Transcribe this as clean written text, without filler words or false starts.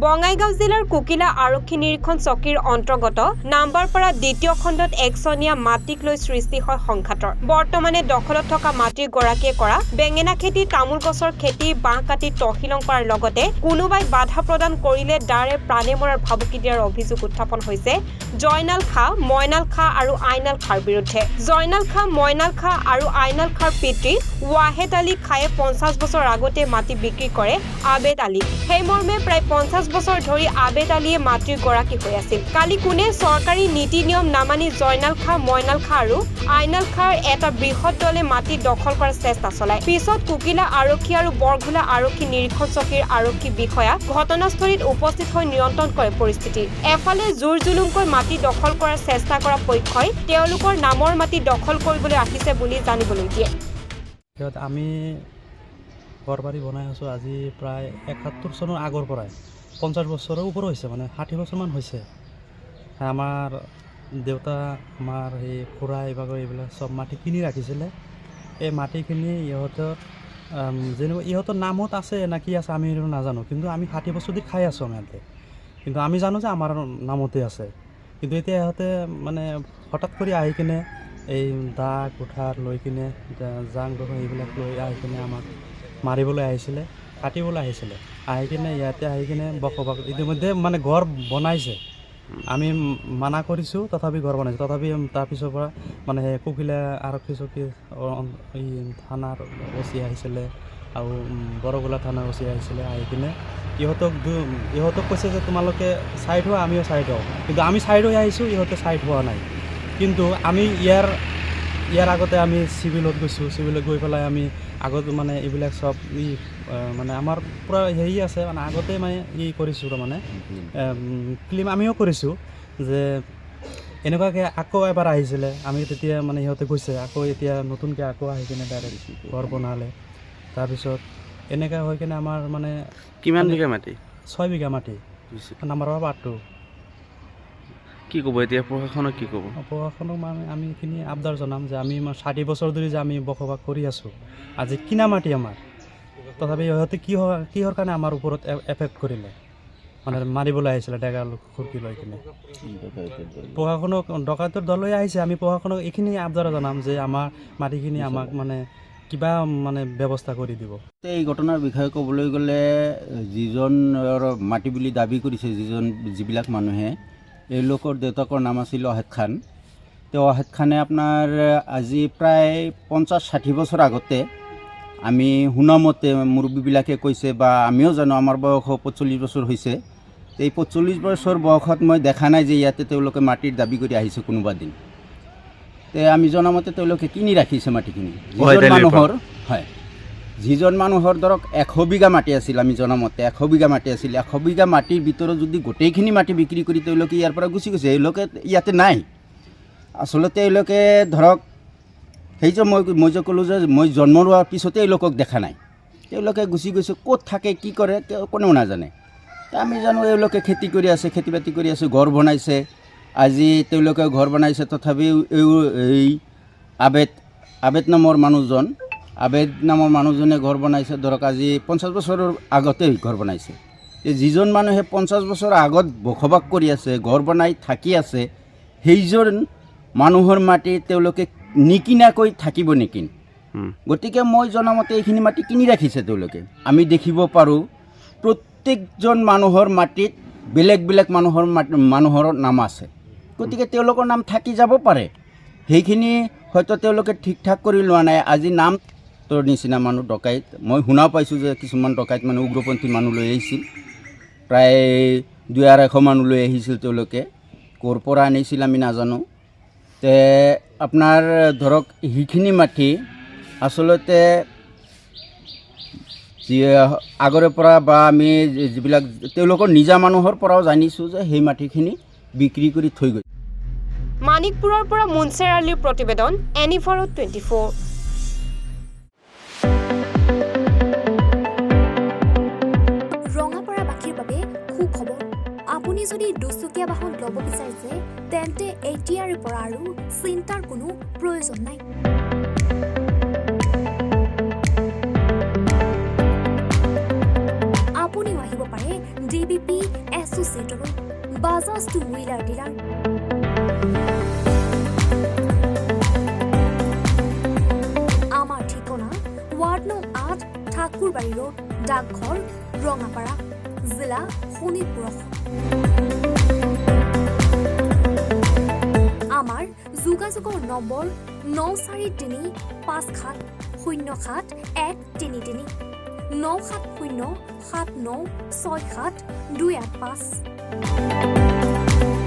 বঙাইগাঁও জিলাৰ কুকিলা আৰক্ষী নিৰীক্ষণ চকীৰ অন্তৰ্গত নাম্বাৰপাৰা দ্বিতীয় খণ্ডত একচনীয়া মাটিক লৈ সৃষ্টি হয় সংঘাতৰ। বৰ্তমানে দখলত থকা মাটিৰ গৰাকীয়ে কৰা বেঙেনা খেতি, তামোল গছৰ খেতি, বাঁহ কাটি তহিলং কৰাৰ লগতে কোনোবাই বাধা প্ৰদান কৰিলে দাৰে প্ৰাণে মৰাৰ ভাবুকি দিয়াৰ অভিযোগ উত্থাপন হৈছে জয়নাল খাঁ, মইনাল খাঁ আৰু আইনাল খাঁৰ বিৰুদ্ধে। জয়নাল খাঁ, মইনাল খাঁ আৰু আইনাল খাঁৰ পিতৃ ৱাহেদ আলী খাঁয়ে 50 বছৰ আগতে মাটি বিক্ৰী কৰে আবেদ আলীক। সেই মৰ্মে প্ৰায় 50 বছৰ ধৰি আবেদ আলীয়ে মাটিৰ গৰাকী হৈ আছিল। কালি কোনে চৰকাৰী নীতি নিয়ম নামানি জয়নাল খাঁ, মইনাল খাঁ আৰু আইনাল খাঁৰ এটা বৃহৎ দলে মাটি দখল কৰাৰ চেষ্টা চলায়। পিছত কুকিলা আৰক্ষী আৰু বৰঘোলা আৰক্ষী নিৰীক্ষণ চকীৰ আৰক্ষী বিষয়া ঘটনাস্থলীত উপস্থিত হৈ নিয়ন্ত্ৰণ কৰে পৰিস্থিতি। এফালে জোৰ জুলুমকৈ মাটি দখল কৰাৰ চেষ্টা কৰা পক্ষই তেওঁলোকৰ নামৰ মাটি দখল কৰিবলৈ আহিছে বুলি জানিবলৈ দিয়ে। আমি ঘৰবাৰী বনাই আছোঁ আজি প্ৰায় 71 চনৰ আগৰ পৰাই 50 বছৰৰ ওপৰ হৈছে, মানে 60 বছৰমান হৈছে। আমাৰ দেউতা, আমাৰ সেই খুৰা এইবিলাক চব মাটি কিনি ৰাখিছিলে। এই মাটিখিনি যেনেকুৱা ইহঁতৰ নামত আছে নে কি আছে আমি সেইটো নাজানো, কিন্তু আমি 60 বছৰ দি খাই আছোঁ ইয়াতে। কিন্তু আমি জানো যে আমাৰ নামতে আছে। কিন্তু এতিয়া ইহঁতে মানে হঠাৎ কৰি আহি কিনে এই দা কুঠাৰ লৈ কিনে জাং এইবিলাক লৈ আহি কিনে আমাক মাৰিবলৈ আহিছিলে, কাটিবলৈ আহিছিলে। আহি কিনে ইয়াতে আহি কিনে বসবাস ইতিমধ্যে মানে ঘৰ বনাইছে। আমি মানা কৰিছোঁ তথাপি ঘৰ বনাইছে। তথাপি তাৰপিছৰ পৰা মানে কুকিলা আৰক্ষী চকী এই থানাৰ ওচি আহিছিলে আৰু বৰগোলা থানাৰ ওচি আহিছিলে। আহি কিনে ইহঁতক কৈছে যে তোমালোকে ছাইড হোৱা, আমিও ছাইড হওঁ। কিন্তু আমি ছাইড হৈ আহিছোঁ, ইহঁতে ছাইড হোৱা নাই। কিন্তু আমি ইয়াৰ আগতে আমি চিভিলত গৈছোঁ। চিভিলত গৈ পেলাই আমি আগত মানে এইবিলাক চব মানে আমাৰ পূৰা হেৰি আছে, মানে আগতে মানে কৰিছোঁ, তাৰমানে ক্লেইম আমিও কৰিছোঁ যে এনেকুৱাকৈ আকৌ এবাৰ আহিছিলে। আমি তেতিয়া মানে সিহঁতে গৈছে আকৌ এতিয়া নতুনকৈ আকৌ আহি কিনে ডাইৰেক্ট ঘৰ বনালে। তাৰপিছত এনেকৈ হৈ কিনে আমাৰ মানে কিমান বিঘা মাটি? 6 বিঘা মাটি নাম্বাৰৰ পাৰ্টটো। কি ক'ব এতিয়া প্ৰশাসনক কি ক'ব? প্ৰশাসনক মানে আমি এইখিনি আবদাৰ জনাম যে আমি 60 বছৰ ধৰি যে আমি বসবাস কৰি আছোঁ, আজি কিনা মাটি আমাৰ, তথাপি সিহঁতে কিহৰ কাৰণে আমাৰ ওপৰত এফেক্ট কৰিলে, মানে মাৰিবলৈ আহিছিলে ডেগা খুৰ্কি লৈ কিনে। প্ৰশাসনক ডকাইতৰ দলৈ আহিছে। আমি প্ৰশাসনক এইখিনি আবদাৰ জনাম যে আমাৰ মাটিখিনি আমাক মানে কিবা মানে ব্যৱস্থা কৰি দিব। এই ঘটনাৰ বিষয়ে ক'বলৈ গ'লে যিজন মাটি বুলি দাবী কৰিছে, যিবিলাক মানুহে, এওঁলোকৰ দেউতাকৰ নাম আছিল ৱাহেদ খান। তেওঁ ৱাহেদ খানে আপোনাৰ আজি প্ৰায় 50-60 বছৰ আগতে আমি শুনামতে মুৰব্বীবিলাকে কৈছে বা আমিও জানো, আমাৰ বয়স 45 বছৰ হৈছে। এই 45 বছৰ বয়সত মই দেখা নাই যে ইয়াতে তেওঁলোকে মাটিৰ দাবী কৰি আহিছে কোনোবা দিন। আমি জনামতে তেওঁলোকে কিনি ৰাখিছে মাটিখিনি। যিজন মানুহৰ ধৰক 100 বিঘা মাটি আছিল, আমি জনামতে 100 বিঘা মাটি আছিল। 100 বিঘা মাটিৰ ভিতৰত যদি গোটেইখিনি মাটি বিক্ৰী কৰি তেওঁলোকে ইয়াৰ পৰা গুচি গৈছে, এওঁলোকে ইয়াতে নাই। আচলতে এওঁলোকে ধৰক সেই যে মই যে ক'লোঁ যে মই জন্ম লোৱাৰ পিছতে এওঁলোকক দেখা নাই। তেওঁলোকে গুচি গৈছে, ক'ত থাকে কি কৰে কোনেও নাজানে। আমি জানো এওঁলোকে খেতি কৰি আছে, খেতি বাতি কৰি আছে, ঘৰ বনাইছে। আজি তেওঁলোকে ঘৰ বনাইছে, তথাপিও এই আবেদ নামৰ মানুহজনে ঘৰ বনাইছে ধৰক আজি 50 বছৰৰ আগতেই ঘৰ বনাইছে। যিজন মানুহে 50 বছৰ আগত বসবাস কৰি আছে, ঘৰ বনাই থাকি আছে, সেইজন মানুহৰ মাটি তেওঁলোকে নিকিনাকৈ থাকিব নেকি? গতিকে মই জনামতে এইখিনি মাটি কিনি ৰাখিছে তেওঁলোকে। আমি দেখিব পাৰোঁ প্ৰত্যেকজন মানুহৰ মাটিত বেলেগ বেলেগ মানুহৰ নাম আছে। গতিকে তেওঁলোকৰ নাম থাকি যাব পাৰে, সেইখিনি হয়তো তেওঁলোকে ঠিক ঠাক কৰি লোৱা নাই। আজি নামটোৰ নিচিনা মানুহ ডকাইত, মই শুনা পাইছোঁ যে কিছুমান ডকাইত মানে উগ্ৰপন্থী মানুহ লৈ আহিছিল, প্ৰায় 200-250 মানুহ লৈ আহিছিল। তেওঁলোকে ক'ৰ পৰা আনিছিল আমি নাজানো। আপোনাৰ ধৰক সেইখিনি মাটি আচলতে আগৰে পৰা বা আমি যিবিলাক তেওঁলোকৰ নিজা মানুহৰ পৰাও জানিছোঁ যে সেই মাটিখিনি বিক্ৰী কৰি থৈ গৈছে। মানিকপুৰৰ পৰা মুনছেৰ আলীৰ প্ৰতিবেদন, এনিফাৰত 24। ৰঙাপাৰাবাসীৰ বাবে সুখবৰ। আপুনি যদি দুচকীয়া বাহন ল'ব বিচাৰিছে তেন্তে এতিয়াৰে পৰা আৰু চিন্তাৰ কোনো প্ৰয়োজন নাই। আপুনিও আহিব পাৰে DBP এছ'চিয়েটলৈ বাজাজ টু হুইলাৰ ডিলাৰ আমাৰ ঠিকনা ৱাৰ্ড নং 8 ঠাকুৰবাৰী ৰোড ডাকঘৰ ৰঙাপাৰা জিলা শোণিতপুৰ অসম আমাৰ যোগাযোগৰ নম্বৰ 9435707133 9707967285285